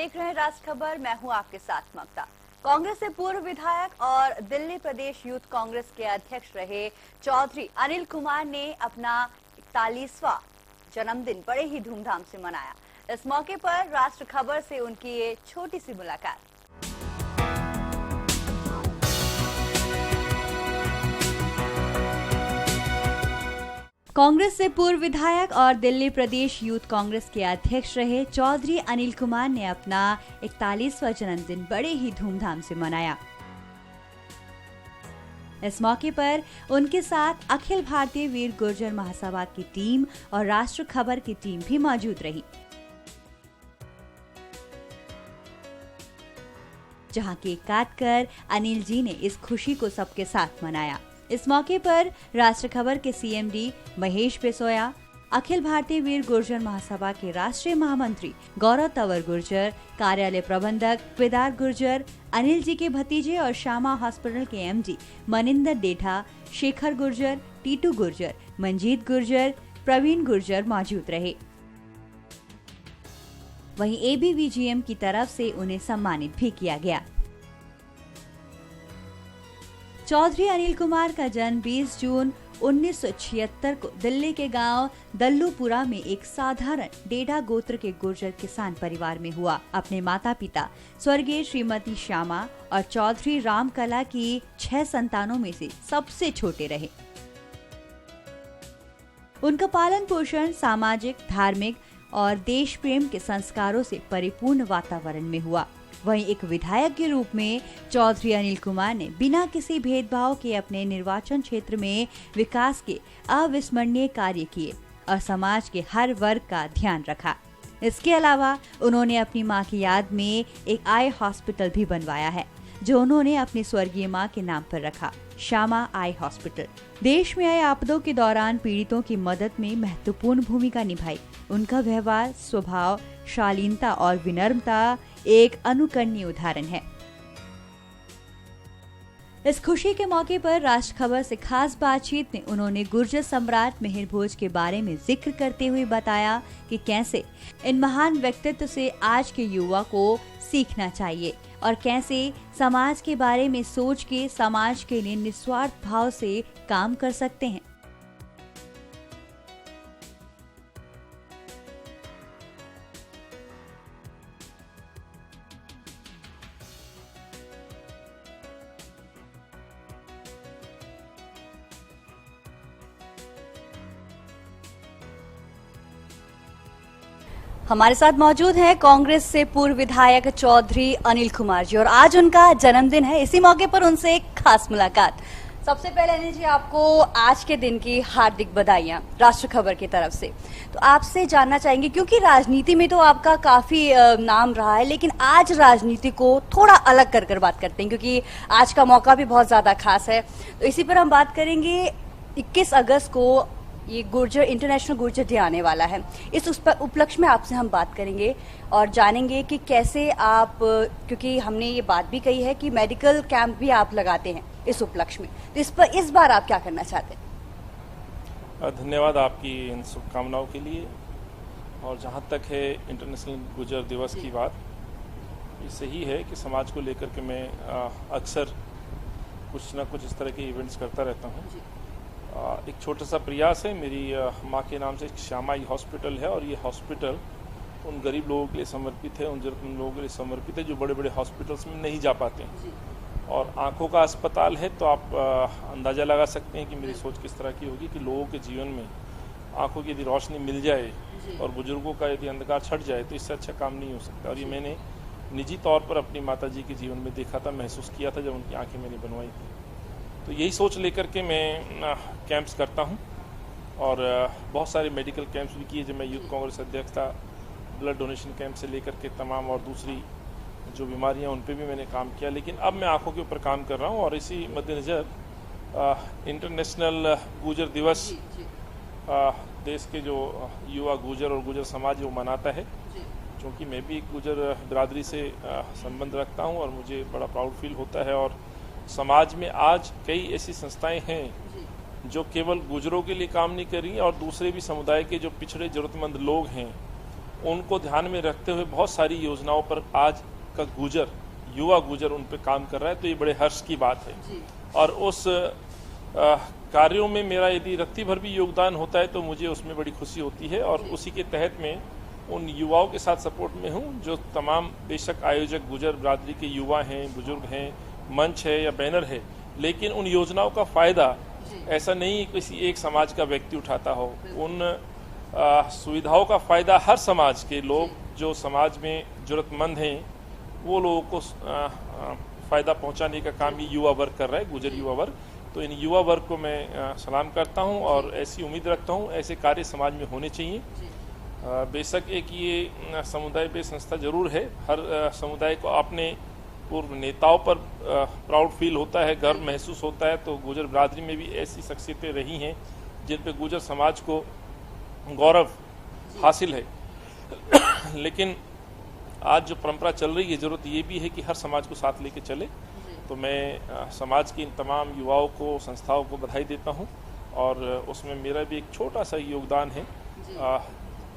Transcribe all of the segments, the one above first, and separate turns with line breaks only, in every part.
देख रहे हैं राष्ट्र खबर। मैं हूं आपके साथ ममता। कांग्रेस से पूर्व विधायक और दिल्ली प्रदेश यूथ कांग्रेस के अध्यक्ष रहे चौधरी अनिल कुमार ने अपना 41वां जन्मदिन बड़े ही धूमधाम से मनाया। इस मौके पर राष्ट्र खबर से उनकी ये छोटी सी मुलाकात। कांग्रेस से पूर्व विधायक और दिल्ली प्रदेश यूथ कांग्रेस के अध्यक्ष रहे चौधरी अनिल कुमार ने अपना 41वां जन्मदिन बड़े ही धूमधाम से मनाया। इस मौके पर उनके साथ अखिल भारतीय वीर गुर्जर महासभा की टीम और राष्ट्र खबर की टीम भी मौजूद रही, जहां केक काटकर अनिल जी ने इस खुशी को सबके साथ मनाया। इस मौके पर राष्ट्र खबर के सीएमडी महेश बेसोया, अखिल भारतीय वीर गुर्जर महासभा के राष्ट्रीय महामंत्री गौरव तंवर गुर्जर, कार्यालय प्रबंधक केदार गुर्जर, अनिल जी के भतीजे और श्यामा हॉस्पिटल के एमडी मनिंदर डेठा, शेखर गुर्जर, टीटू गुर्जर, मंजीत गुर्जर, प्रवीण गुर्जर मौजूद रहे। वहीं एबीवीजीएम की तरफ से उन्हें सम्मानित भी किया गया। चौधरी अनिल कुमार का जन्म 20 जून 1976 को दिल्ली के गांव दल्लूपुरा में एक साधारण डेढ़ा गोत्र के गुर्जर किसान परिवार में हुआ। अपने माता पिता स्वर्गीय श्रीमती श्यामा और चौधरी रामकला की 6 संतानों में से सबसे छोटे रहे। उनका पालन पोषण सामाजिक, धार्मिक और देश प्रेम के संस्कारों से परिपूर्ण वातावरण में हुआ। वहीं एक विधायक के रूप में चौधरी अनिल कुमार ने बिना किसी भेदभाव के अपने निर्वाचन क्षेत्र में विकास के अविस्मरणीय कार्य किए और समाज के हर वर्ग का ध्यान रखा। इसके अलावा उन्होंने अपनी मां की याद में एक आई हॉस्पिटल भी बनवाया है, जो उन्होंने अपनी स्वर्गीय मां के नाम पर रखा, श्यामा आई हॉस्पिटल। देश में आए आपदों के दौरान पीड़ितों की मदद में महत्वपूर्ण भूमिका निभाई। उनका व्यवहार, स्वभाव, शालीनता और विनम्रता एक अनुकरणीय उदाहरण है। इस खुशी के मौके पर राष्ट्र खबर से खास बातचीत में उन्होंने गुर्जर सम्राट मिहिर भोज के बारे में जिक्र करते हुए बताया कि कैसे इन महान व्यक्तित्व से आज के युवा को सीखना चाहिए और कैसे समाज के बारे में सोच के समाज के लिए निस्वार्थ भाव से काम कर सकते हैं। हमारे साथ मौजूद हैं कांग्रेस से पूर्व विधायक चौधरी अनिल कुमार जी और आज उनका जन्मदिन है। इसी मौके पर उनसे एक खास मुलाकात। सबसे पहले अनिल जी, आपको आज के दिन की हार्दिक बधाइयां राष्ट्र खबर की तरफ से। तो आपसे जानना चाहेंगे, क्योंकि राजनीति में तो आपका काफी नाम रहा है, लेकिन आज राजनीति को थोड़ा अलग कर बात करते हैं, क्योंकि आज का मौका भी बहुत ज्यादा खास है। तो इसी पर हम बात करेंगे। 21 अगस्त को ये गुर्जर इंटरनेशनल गुर्जर डे आने वाला है। इस उपलक्ष्य में आपसे हम बात करेंगे और जानेंगे कि कैसे आप, क्योंकि हमने ये बात भी कही है कि मेडिकल कैंप भी आप लगाते हैं इस उपलक्ष्य में, तो इस पर इस बार आप क्या करना चाहते हैं?
धन्यवाद आपकी इन शुभकामनाओं के लिए। और जहाँ तक है इंटरनेशनल गुर्जर दिवस की बात, ये सही है कि समाज को लेकर के मैं अक्सर कुछ ना कुछ इस तरह के इवेंट्स करता रहता हूँ। एक छोटा सा प्रयास है। मेरी माँ के नाम से श्यामा आई हॉस्पिटल है और ये हॉस्पिटल उन गरीब लोगों के लिए समर्पित है, उन जरूरतमंद लोगों के लिए समर्पित है जो बड़े बड़े हॉस्पिटल्स में नहीं जा पाते हैं। और आंखों का अस्पताल है, तो आप अंदाज़ा लगा सकते हैं कि मेरी सोच किस तरह की होगी कि लोगों के जीवन में आंखों की यदि रोशनी मिल जाए और बुजुर्गों का यदि अंधकार छट जाए तो इससे अच्छा काम नहीं हो सकता। और ये मैंने निजी तौर पर अपनी माता जी के जीवन में देखा था, महसूस किया था जब उनकी आँखें मैंने बनवाई थी। तो यही सोच लेकर के मैं कैंप्स करता हूं और बहुत सारे मेडिकल कैंप्स भी किए। जब मैं यूथ कांग्रेस अध्यक्ष था, ब्लड डोनेशन कैंप से लेकर के तमाम और दूसरी जो बीमारियां उन पे भी मैंने काम किया। लेकिन अब मैं आंखों के ऊपर काम कर रहा हूं और इसी मद्देनज़र इंटरनेशनल गुर्जर दिवस देश के जो युवा गुर्जर और गुर्जर समाज वो मनाता है। क्योंकि मैं भी एक गुर्जर बिरादरी से संबंध रखता हूँ और मुझे बड़ा प्राउड फील होता है। और समाज में आज कई ऐसी संस्थाएं हैं जो केवल गुर्जरों के लिए काम नहीं कर रही हैं और दूसरे भी समुदाय के जो पिछड़े जरूरतमंद लोग हैं उनको ध्यान में रखते हुए बहुत सारी योजनाओं पर आज का गुजर, युवा गुजर उन पे काम कर रहा है, तो ये बड़े हर्ष की बात है। और उस कार्यों में मेरा यदि रत्ती भर भी योगदान होता है तो मुझे उसमें बड़ी खुशी होती है। और उसी के तहत में उन युवाओं के साथ सपोर्ट में हूँ जो तमाम बेशक आयोजक गुजर बिरादरी के युवा हैं, बुजुर्ग हैं, मंच है या बैनर है, लेकिन उन योजनाओं का फायदा ऐसा नहीं किसी एक समाज का व्यक्ति उठाता हो। उन सुविधाओं का फायदा हर समाज के लोग जो समाज में जरूरतमंद हैं वो लोगों को फायदा पहुंचाने का काम ये युवा वर्ग कर रहा है, गुजर युवा वर्ग। तो इन युवा वर्ग को मैं सलाम करता हूं और ऐसी उम्मीद रखता हूं ऐसे कार्य समाज में होने चाहिए। बेशक एक ये समुदाय बेस्ड संस्था जरूर है, हर समुदाय को अपने पूर्व नेताओं पर प्राउड फील होता है, गर्व महसूस होता है। तो गुजर बिरादरी में भी ऐसी शख्सियतें रही हैं जिन पे गुजर समाज को गौरव हासिल है। लेकिन आज जो परंपरा चल रही है, जरूरत ये भी है कि हर समाज को साथ लेके चले। तो मैं समाज के इन तमाम युवाओं को, संस्थाओं को बधाई देता हूं और उसमें मेरा भी एक छोटा सा योगदान है।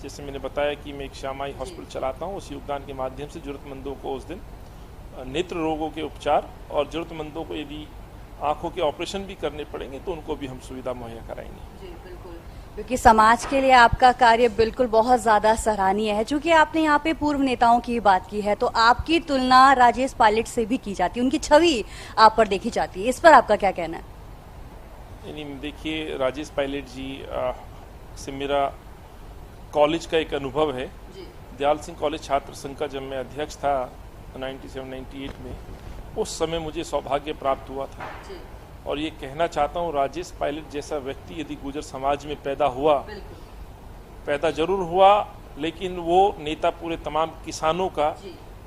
जैसे मैंने बताया कि मैं एक श्यामाई हॉस्पिटल चलाता हूं, उस योगदान के माध्यम से जरूरतमंदों को उस दिन नेत्र रोगों के उपचार और जरूरतमंदों को यदि आंखों के ऑपरेशन भी करने पड़ेंगे तो उनको भी हम सुविधा मुहैया कराएंगे।
जी बिल्कुल, क्योंकि समाज के लिए आपका कार्य बिल्कुल बहुत ज्यादा सराहनीय है। चूंकि आपने यहाँ पे पूर्व नेताओं की बात की है तो आपकी तुलना राजेश पायलट से भी की जाती है, उनकी छवि आप पर देखी जाती है, इस पर आपका क्या कहना है?
देखिए, राजेश पायलट जी से मेरा कॉलेज का एक अनुभव है। दयाल सिंह कॉलेज छात्र संघ का जब मैं अध्यक्ष था 97-98 में, उस समय मुझे सौभाग्य प्राप्त हुआ था। और ये कहना चाहता हूँ, राजेश पायलट जैसा व्यक्ति यदि गुजर समाज में पैदा जरूर हुआ, लेकिन वो नेता पूरे तमाम किसानों का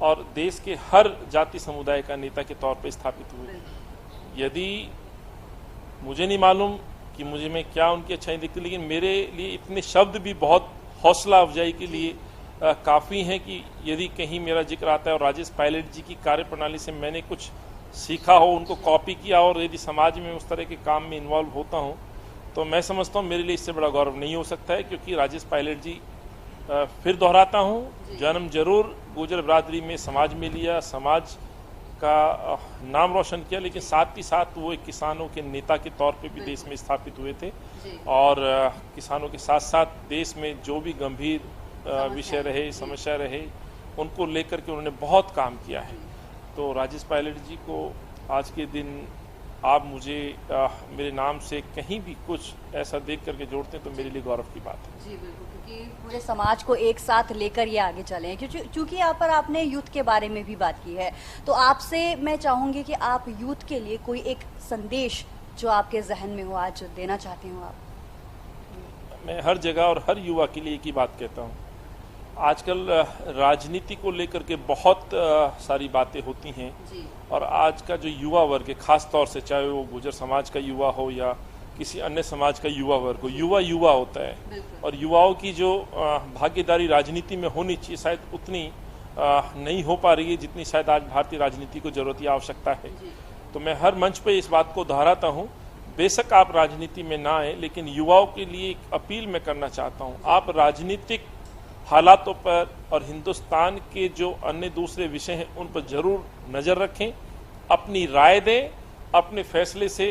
और देश के हर जाति समुदाय का नेता के तौर पर स्थापित हुए। यदि मुझे नहीं मालूम कि मुझे में क्या उनकी अच्छाई दिखती, लेकिन मेरे लिए इतने शब्द भी बहुत हौसला अफजाई के लिए काफ़ी हैं कि यदि कहीं मेरा जिक्र आता है और राजेश पायलट जी की कार्यप्रणाली से मैंने कुछ सीखा हो, उनको कॉपी किया और यदि समाज में उस तरह के काम में इन्वॉल्व होता हूं, तो मैं समझता हूं मेरे लिए इससे बड़ा गौरव नहीं हो सकता है। क्योंकि राजेश पायलट जी, फिर दोहराता हूं, जन्म जरूर गुजर बिरादरी में समाज में लिया, समाज का नाम रोशन किया, लेकिन साथ ही साथ वो एक किसानों के नेता के तौर पे भी देश में स्थापित हुए थे। और किसानों के साथ साथ देश में जो भी गंभीर विषय रहे, समस्या रहे, उनको लेकर के उन्होंने बहुत काम किया है। तो राजेश पायलट जी को आज के दिन आप मुझे मेरे नाम से कहीं भी कुछ ऐसा देख करके जोड़ते हैं तो मेरे लिए गौरव की बात है।
जी बिल्कुल, क्योंकि पूरे समाज को एक साथ लेकर ये आगे चले हैं। क्योंकि यहाँ पर आपने यूथ के बारे में भी बात की है, तो आपसे मैं चाहूंगी कि आप यूथ के लिए कोई एक संदेश जो आपके जहन में हो आज देना चाहते हो आप।
मैं हर जगह और हर युवा के लिए एक ही बात कहता हूँ, आजकल राजनीति को लेकर के बहुत सारी बातें होती हैं और आज का जो युवा वर्ग है, खास तौर से चाहे वो गुजर समाज का युवा हो या किसी अन्य समाज का युवा वर्ग हो, युवा होता है। और युवाओं की जो भागीदारी राजनीति में होनी चाहिए शायद उतनी नहीं हो पा रही है जितनी शायद आज भारतीय राजनीति को जरूरत या आवश्यकता है। तो मैं हर मंच पे इस बात को दोहराता हूँ, बेशक आप राजनीति में ना आए, लेकिन युवाओं के लिए एक अपील मैं करना चाहता हूँ, आप राजनीतिक हालातों पर और हिंदुस्तान के जो अन्य दूसरे विषय हैं उन पर जरूर नजर रखें, अपनी राय दें, अपने फैसले से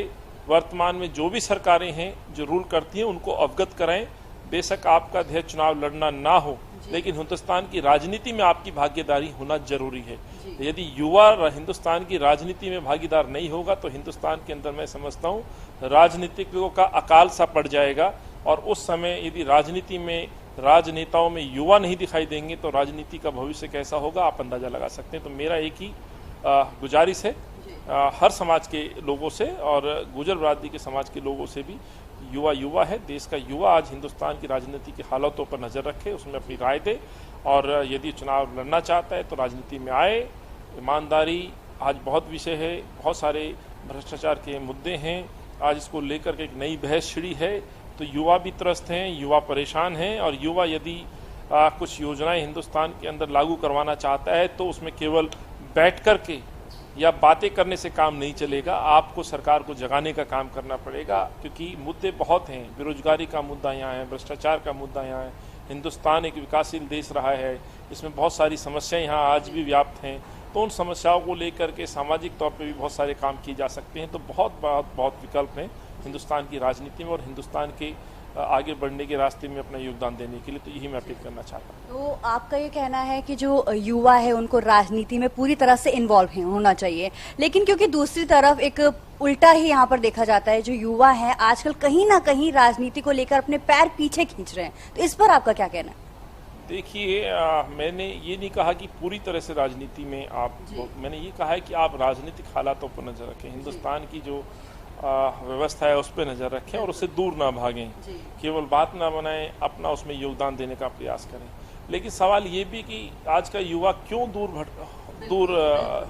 वर्तमान में जो भी सरकारें हैं जो रूल करती हैं उनको अवगत कराएं। बेशक आपका ध्येय चुनाव लड़ना ना हो, लेकिन हिंदुस्तान की राजनीति में आपकी भागीदारी होना जरूरी है। यदि युवा हिंदुस्तान की राजनीति में भागीदार नहीं होगा तो हिंदुस्तान के अंदर मैं समझता हूँ राजनीतिकों का अकाल सा पड़ जाएगा। और उस समय यदि राजनीति में, राजनेताओं में युवा नहीं दिखाई देंगे तो राजनीति का भविष्य कैसा होगा आप अंदाजा लगा सकते हैं। तो मेरा एक ही गुजारिश है हर समाज के लोगों से और गुजर बिरादरी के समाज के लोगों से भी, युवा है, देश का युवा आज हिंदुस्तान की राजनीति की हालातों पर नजर रखे, उसमें अपनी राय दे और यदि चुनाव लड़ना चाहता है तो राजनीति में आए। ईमानदारी आज बहुत विषय है, बहुत सारे भ्रष्टाचार के मुद्दे हैं, आज इसको लेकर के एक नई बहस छिड़ी है। तो युवा भी त्रस्त हैं, युवा परेशान हैं और युवा यदि कुछ योजनाएं हिंदुस्तान के अंदर लागू करवाना चाहता है तो उसमें केवल बैठ कर के या बातें करने से काम नहीं चलेगा, आपको सरकार को जगाने का काम करना पड़ेगा। क्योंकि मुद्दे बहुत हैं, बेरोजगारी का मुद्दा यहाँ है, भ्रष्टाचार का मुद्दा यहाँ है, हिंदुस्तान एक विकासशील देश रहा है, इसमें बहुत सारी समस्याएं यहाँ आज भी व्याप्त हैं, तो उन समस्याओं को लेकर के सामाजिक तौर पे भी बहुत सारे काम किए जा सकते हैं। तो बहुत विकल्प हैं हिंदुस्तान की राजनीति में और हिंदुस्तान के आगे बढ़ने के रास्ते में अपना योगदान देने के लिए। तो यही मैं अपील करना चाहता हूँ।
तो आपका ये कहना है कि जो युवा है उनको राजनीति में पूरी तरह से इन्वॉल्व होना चाहिए, लेकिन क्योंकि दूसरी तरफ एक उल्टा ही यहाँ पर देखा जाता है, जो युवा है आजकल कहीं ना कहीं राजनीति को लेकर अपने पैर पीछे खींच रहे हैं, तो इस पर आपका क्या कहना है?
देखिए, मैंने ये नहीं कहा कि पूरी तरह से राजनीति में मैंने ये कहा है कि आप राजनीतिक हालातों पर नजर रखें, हिंदुस्तान की जो व्यवस्था है उस पर नजर रखें और उससे दूर ना भागें, केवल बात ना बनाएं, अपना उसमें योगदान देने का प्रयास करें। लेकिन सवाल ये भी कि आज का युवा क्यों दूर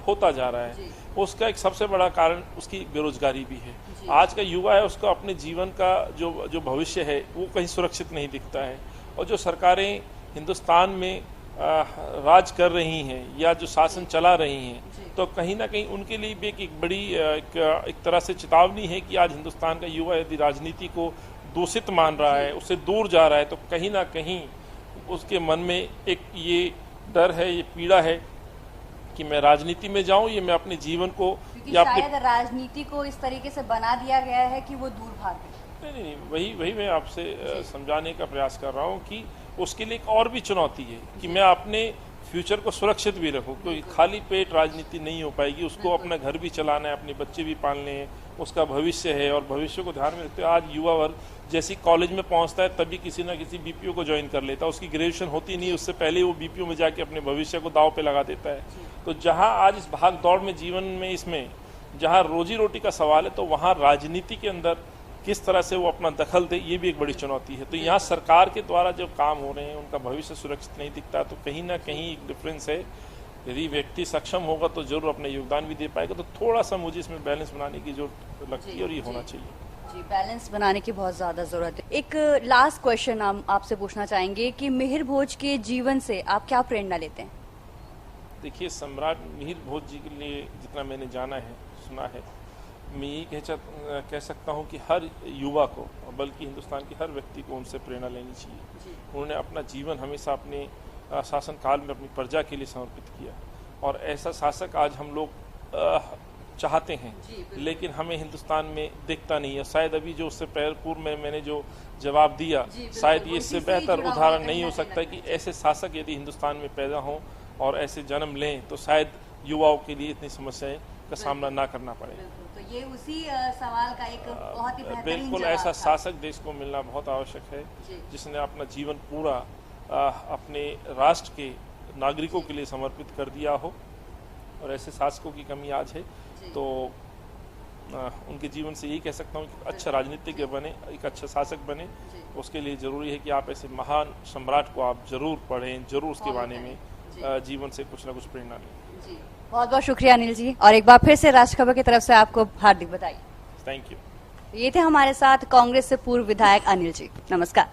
होता जा रहा है, उसका एक सबसे बड़ा कारण उसकी बेरोजगारी भी है। आज का युवा है, उसको अपने जीवन का जो भविष्य है वो कहीं सुरक्षित नहीं दिखता है, और जो सरकारें हिंदुस्तान में राज कर रही हैं या जो शासन चला रही हैं, तो कहीं ना कहीं उनके लिए भी एक बड़ी एक तरह से चेतावनी है कि आज हिंदुस्तान का युवा यदि राजनीति को दूषित मान रहा है, उससे दूर जा रहा है, तो कहीं ना कहीं उसके मन में एक ये डर है, ये पीड़ा है कि मैं राजनीति में जाऊं, ये मैं अपने जीवन को
या शायद राजनीति को इस तरीके से बना दिया गया है कि वो दूर भागे।
नहीं, वही मैं आपसे समझाने का प्रयास कर रहा हूँ कि उसके लिए एक और भी चुनौती है कि मैं अपने फ्यूचर को सुरक्षित भी रखूं। कोई खाली पेट राजनीति नहीं हो पाएगी, उसको अपना घर भी चलाना है, अपने बच्चे भी पालने हैं, उसका भविष्य है, और भविष्य को ध्यान में रखते हुए आज युवा वर्ग जैसी कॉलेज में पहुंचता है तभी किसी ना किसी बीपीओ को ज्वाइन कर लेता है, उसकी ग्रेजुएशन होती नहीं, उससे पहले वो बीपीओ में जाके अपने भविष्य को दांव पे लगा देता है। तो जहाँ आज इस भाग दौड़ में जीवन में इसमें जहाँ रोजी रोटी का सवाल है, तो वहाँ राजनीति के अंदर किस तरह से वो अपना दखल दे, ये भी एक बड़ी चुनौती है। तो यहाँ सरकार के द्वारा जो काम हो रहे हैं उनका भविष्य सुरक्षित नहीं दिखता, तो कहीं ना कहीं एक डिफरेंस है। यदि व्यक्ति सक्षम होगा तो जरूर अपना योगदान भी दे पाएगा। तो थोड़ा सा मुझे इसमें बैलेंस बनाने की जरूरत लगती है और ये होना चाहिए।
जी, बैलेंस बनाने की बहुत ज्यादा जरूरत है। एक लास्ट क्वेश्चन हम आपसे पूछना चाहेंगे कि मिहिर भोज के जीवन से आप क्या प्रेरणा लेते हैं?
देखिए, सम्राट मिहिर भोज जी के लिए जितना मैंने जाना है, सुना है, मैं ये कह सकता हूँ कि हर युवा को, बल्कि हिंदुस्तान के हर व्यक्ति को उनसे प्रेरणा लेनी चाहिए। उन्होंने अपना जीवन हमेशा अपने शासन काल में अपनी प्रजा के लिए समर्पित किया, और ऐसा शासक आज हम लोग चाहते हैं, लेकिन हमें हिंदुस्तान में दिखता नहीं है। शायद अभी जो उससे पूर्व में मैंने जो जवाब दिया, शायद ये इससे बेहतर उदाहरण नहीं हो सकता कि ऐसे शासक यदि हिंदुस्तान में पैदा हों और ऐसे जन्म लें, तो शायद युवाओं के लिए इतनी समस्याएं का सामना ना करना पड़े।
तो ये उसी सवाल का एक बहुत ही बेहतरीन
बिल्कुल ऐसा शासक देश को मिलना बहुत आवश्यक है, जिसने अपना जीवन पूरा अपने राष्ट्र के नागरिकों के लिए समर्पित कर दिया हो, और ऐसे शासकों की कमी आज है। तो उनके जीवन से यही कह सकता हूँ कि अच्छा राजनीतिज्ञ बने, एक अच्छा शासक बने, उसके लिए जरूरी है कि आप ऐसे महान सम्राट को आप जरूर पढ़ें, जरूर उसके बारे में जीवन से कुछ ना कुछ प्रेरणा लें।
बहुत बहुत शुक्रिया अनिल जी, और एक बार फिर से राष्ट्र खबर की तरफ से आपको हार्दिक बधाई।
Thank you.
ये थे हमारे साथ कांग्रेस से पूर्व विधायक अनिल जी। नमस्कार।